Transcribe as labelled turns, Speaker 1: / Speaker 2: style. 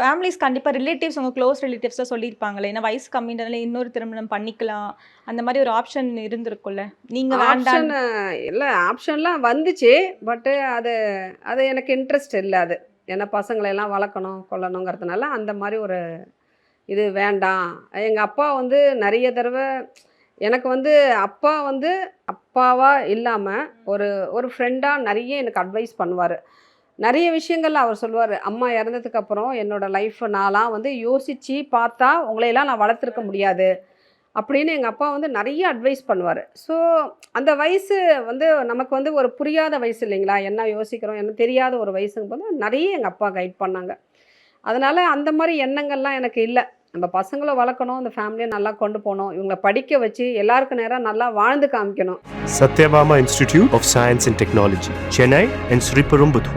Speaker 1: Families கண்டிப்பா relatives உங்க close ரிலேட்டிவ்ஸ்லாம் சொல்லியிருப்பாங்களே, ஏன்னா வயசு கம்மின்றதுனால இன்னொரு திருமணம் பண்ணிக்கலாம். அந்த மாரி ஒரு ஆப்ஷன் இருந்திருக்கும்ல. நீங்க வேண்டான்
Speaker 2: ஆப்ஷன் இல்ல ஆப்ஷன்லாம் வந்துச்சு. பட்டு அது அது எனக்கு இன்ட்ரெஸ்ட் இல்ல அது. ஏன்னா பசங்கள எல்லாம் வளர்க்கணும், கொள்ளணுங்கிறதுனால அந்த மாரி ஒரு இது வேண்டாம். எங்க அப்பா வந்து நெறைய தடவ எனக்கு வந்து அப்பா வந்து அப்பாவா இல்லாம, ஒரு ஒரு ஃப்ரெண்டா நெறைய எனக்கு அட்வைஸ் பண்ணுவாரு. நெறைய விஷயங்கள்ல அவர் சொல்லுவாரு. அம்மா இறந்ததுக்கு அப்புறம் என்னோட லைஃப் நான்லாம் வந்து யோசிச்சு பார்த்தா, உங்களையெல்லாம் நான் வளர்த்துருக்க முடியாது. அப்படின்னு எங்க அப்பா வந்து நெறைய அட்வைஸ் பண்ணுவாரு. ஸோ அந்த வயசு வந்து நமக்கு வந்து ஒரு புரியாத வயசு இல்லைங்களா? என்ன யோசிக்கிறோம், என்ன தெரியாத ஒரு வயசுங்கும்போது நெறைய எங்க அப்பா கைட் பண்ணாங்க. அதனால அந்த மாரி எண்ணங்கள்லாம் எனக்கு இல்ல. நம்ம பசங்கள வளர்க்கணும், இந்த ஃபேமிலிய நல்லா கொண்டு போணும். இவங்கள படிக்க வச்சு எல்லாருக்கும் நேரா நல்லா வாழ்ந்து காமிக்கணும்.
Speaker 3: Satyabama Institute of Science and Technology, Chennai and Sri Perumbudur.